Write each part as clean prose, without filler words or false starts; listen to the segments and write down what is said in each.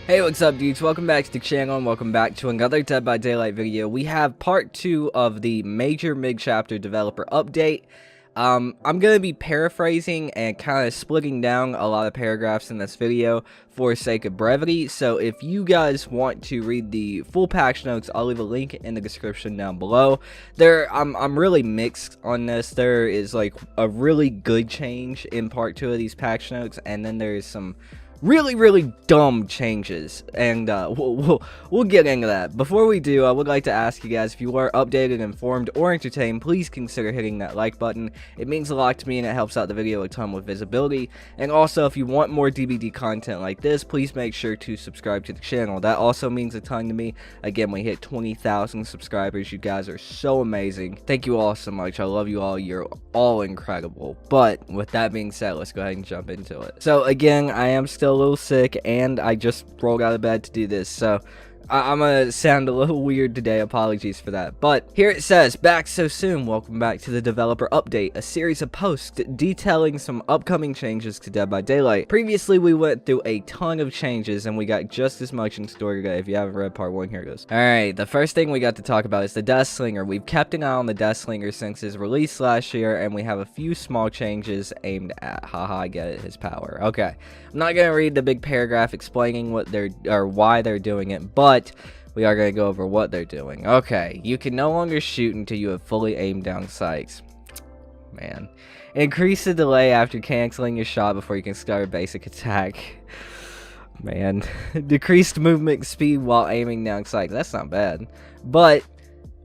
Hey, what's up dudes? Welcome back to the channel and welcome back to another Dead by Daylight video. We have part 2 of the major mid-chapter developer update. I'm going to be paraphrasing and kind of splitting down a lot of paragraphs in this video for sake of brevity. So if you guys want to read the full patch notes, I'll leave a link in the description down below. I'm really mixed on this. There is like a really good change in part 2 of these patch notes, and then there's some really dumb changes, and we'll get into that. Before we do, I would like to ask you guys, if you are updated, informed, or entertained, please consider hitting that like button. It means a lot to me and it helps out the video a ton with visibility. And also, if you want more DBD content like this, please make sure to subscribe to the channel. That also means a ton to me. Again, we hit 20,000 subscribers. You guys are so amazing. Thank you all so much. I love you all. You're all incredible. But with that being said, let's go ahead and jump into it. So again, I am still a little sick and I just rolled out of bed to do this, so I'm gonna sound a little weird today. Apologies for that. But here it says, back so soon. Welcome back to the developer update, a series of posts detailing some upcoming changes to Dead by Daylight. Previously, we went through a ton of changes and we got just as much in store today. If you haven't read part 1, here it goes. Alright, the first thing we got to talk about is the Deathslinger. We've kept an eye on the Deathslinger since his release last year, and we have a few small changes aimed at, haha, I get it, his power. Okay, I'm not gonna read the big paragraph explaining what they're, or why they're doing it, but we are going to go over what they're doing. Okay, you can no longer shoot until you have fully aimed down sights. Man. Increase the delay after canceling your shot before you can start a basic attack. Man. Decreased movement speed while aiming down sights. That's not bad. But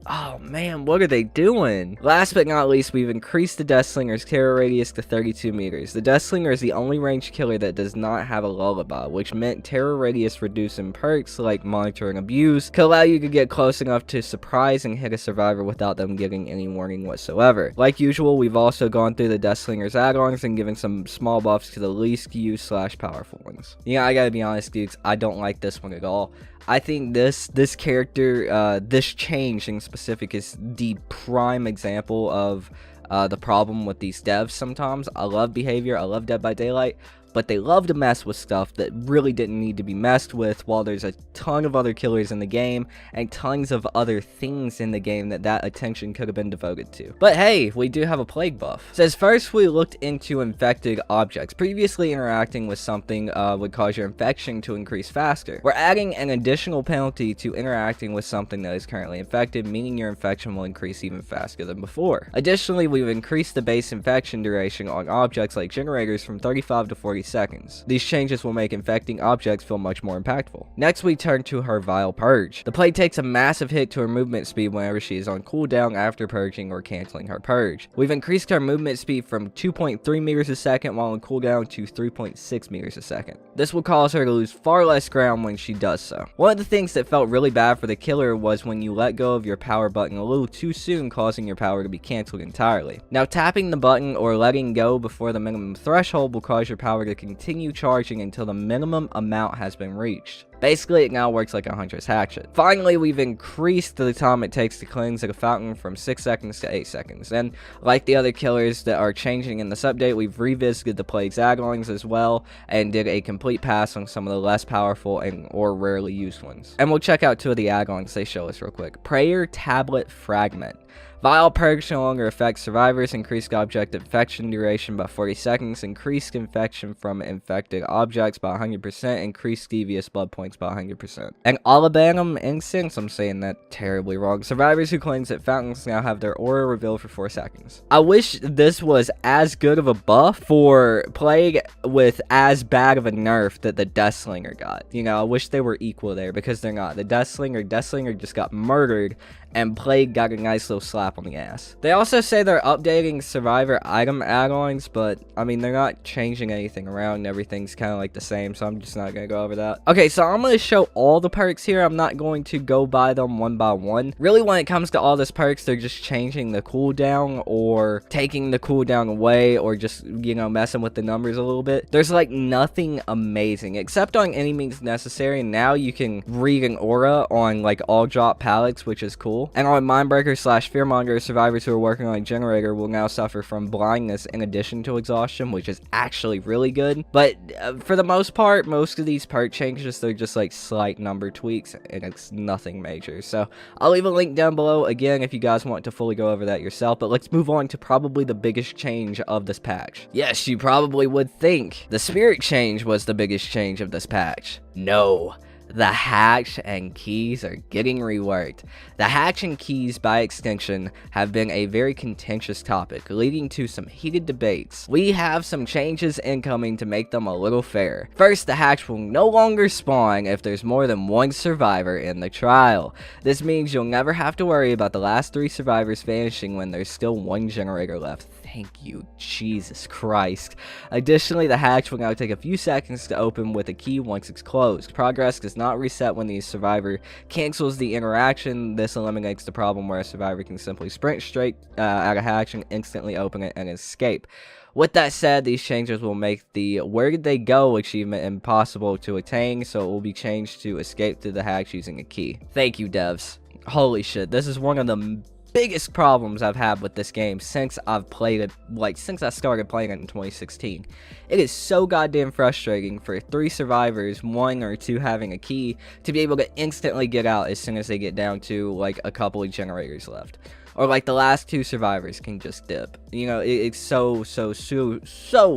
oh man, what are they doing? Last but not least, we've increased the Deathslinger's terror radius to 32 meters. The Deathslinger is the only ranged killer that does not have a lullaby, which meant terror radius reducing perks like monitoring abuse could allow you to get close enough to surprise and hit a survivor without them getting any warning whatsoever. Like usual, we've also gone through the Deathslinger's add-ons and given some small buffs to the least used / powerful ones. Yeah, I gotta be honest dudes, I don't like this one at all. I think this character, this change in specific is the prime example of the problem with these devs sometimes. I love behavior, I love Dead by Daylight, but they love to mess with stuff that really didn't need to be messed with, while there's a ton of other killers in the game and tons of other things in the game that attention could have been devoted to. But hey, we do have a plague buff. It says, first we looked into infected objects. Previously interacting with something would cause your infection to increase faster. We're adding an additional penalty to interacting with something that is currently infected, meaning your infection will increase even faster than before. Additionally, we've increased the base infection duration on objects like generators from 35 to 40 seconds. These changes will make infecting objects feel much more impactful. Next, we turn to her Vile Purge. The plague takes a massive hit to her movement speed whenever she is on cooldown after purging or canceling her purge. We've increased her movement speed from 2.3 meters a second while on cooldown to 3.6 meters a second. This will cause her to lose far less ground when she does so. One of the things that felt really bad for the killer was when you let go of your power button a little too soon, causing your power to be canceled entirely. Now, tapping the button or letting go before the minimum threshold will cause your power to continue charging until the minimum amount has been reached. Basically, it now works like a Hunter's Hatchet. Finally, we've increased the time it takes to cleanse at a fountain from 6 seconds to 8 seconds. And like the other killers that are changing in this update, we've revisited the Plague's add-ons as well and did a complete pass on some of the less powerful or rarely used ones. And we'll check out 2 of the add-ons they show us real quick. Prayer Tablet Fragment. Vile Purge no longer affects survivors, increased object infection duration by 40 seconds, increased infection from infected objects by 100%, increased devious blood points by 100%. And Alabanum Incense, I'm saying that terribly wrong. Survivors who cleanse at fountains now have their aura revealed for 4 seconds. I wish this was as good of a buff for Plague with as bad of a nerf that the Deathslinger got. You know, I wish they were equal there, because they're not. The Deathslinger just got murdered, and Plague got a nice little slap on the ass. They also say they're updating survivor item add-ons, but I mean, they're not changing anything around. Everything's kind of like the same, so I'm just not gonna go over that. Okay, so I'm gonna show all the perks here. I'm not going to go by them one by one. Really, when it comes to all these perks, they're just changing the cooldown or taking the cooldown away, or just, you know, messing with the numbers a little bit. There's like nothing amazing except on Any Means Necessary. Now you can read an aura on like all drop pallets, which is cool. cool. And on Mindbreaker / Fearmonger, survivors who are working on a generator will now suffer from blindness in addition to exhaustion, which is actually really good. But for the most part, most of these perk changes, they're just like slight number tweaks, and it's nothing major. So I'll leave a link down below, again, if you guys want to fully go over that yourself. But let's move on to probably the biggest change of this patch. Yes, you probably would think the spirit change was the biggest change of this patch. No. The hatch and keys are getting reworked. The hatch and keys, by extension, have been a very contentious topic, leading to some heated debates. We have some changes incoming to make them a little fair. First, the hatch will no longer spawn if there's more than one survivor in the trial. This means you'll never have to worry about the last 3 survivors vanishing when there's still 1 generator left. Thank you, Jesus Christ. Additionally, the hatch will now take a few seconds to open with a key once it's closed. Progress does not reset when the survivor cancels the interaction. This eliminates the problem where a survivor can simply sprint straight at a hatch and instantly open it and escape. With that said, these changes will make the "Where did they go?" achievement impossible to attain, so it will be changed to escape through the hatch using a key. Thank you, devs. Holy shit, this is one of the biggest problems I've had with this game since I've played it, since I started playing it in 2016. It is so goddamn frustrating for 3 survivors, 1 or 2 having a key, to be able to instantly get out as soon as they get down to like a couple of generators left. Or like the last 2 survivors can just dip. You know, it's so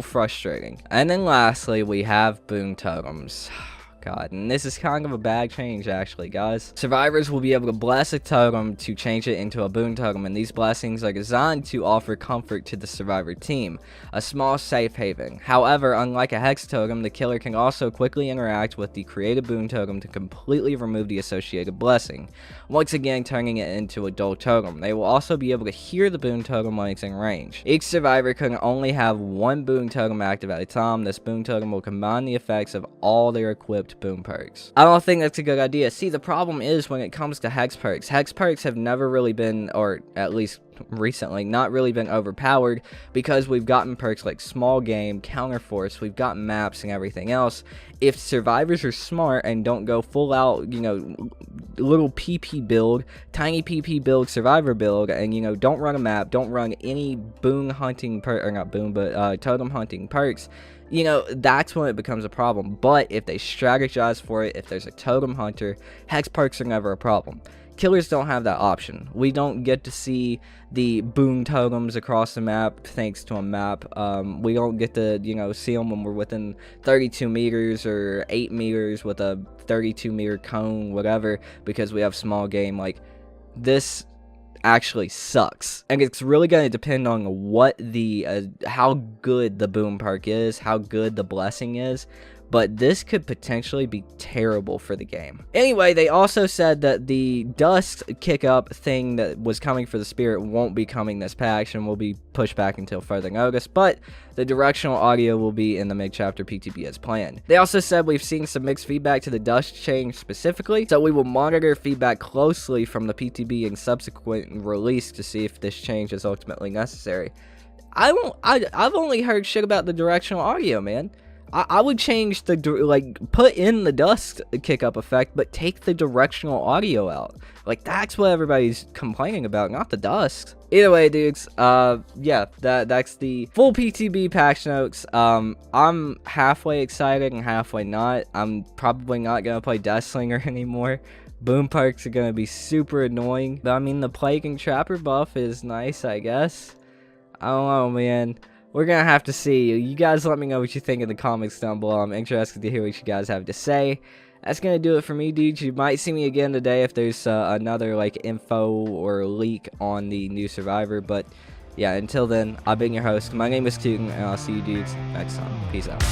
frustrating. And then lastly, we have Boon Totems. God, and this is kind of a bad change, actually, guys. Survivors will be able to bless a totem to change it into a boon totem, and these blessings are designed to offer comfort to the survivor team, a small safe haven. However, unlike a hex totem, the killer can also quickly interact with the created boon totem to completely remove the associated blessing, once again turning it into a dull totem. They will also be able to hear the boon totem when it's in range. Each survivor can only have 1 boon totem active at a time. This boon totem will combine the effects of all their equipped boon perks. I don't think that's a good idea. See, the problem is when it comes to hex perks have never really been, or at least recently, not really been overpowered, because we've gotten perks like small game, counterforce, we've got maps and everything else. If survivors are smart and don't go full out, you know, little PP build, tiny PP build, survivor build, and, you know, don't run a map, don't run any boon hunting or not boon, but totem hunting perks, you know, that's when it becomes a problem. But if they strategize for it, if there's a totem hunter, hex perks are never a problem. Killers don't have that option. We don't get to see the boon totems across the map thanks to a map. We don't get to, you know, see them when we're within 32 meters or 8 meters with a 32 meter cone, whatever, because we have small game. Like, this actually sucks, and it's really going to depend on what the how good the boon perk is, how good the blessing is, but this could potentially be terrible for the game. Anyway, they also said that the dust kick up thing that was coming for the spirit won't be coming this patch and will be pushed back until further notice, but the directional audio will be in the mid-chapter PTB as planned. They also said we've seen some mixed feedback to the dust change specifically, so we will monitor feedback closely from the PTB and subsequent release to see if this change is ultimately necessary. I've only heard shit about the directional audio, man. I would change the, put in the dust kick up effect, but take the directional audio out. Like, that's what everybody's complaining about, not the dust. Either way, dudes, yeah, that's the full PTB patch notes. I'm halfway excited and halfway not. I'm probably not gonna play Deathslinger anymore. Boom perks are gonna be super annoying. But I mean, the Plague and Trapper buff is nice, I guess. I don't know, man. We're gonna have to see. You guys let me know what you think in the comments down below. I'm interested to hear what you guys have to say. That's gonna do it for me, dudes. You might see me again today if there's another like info or leak on the new survivor. But yeah, until then, I've been your host. My name is Tootin, and I'll see you dudes next time. Peace out.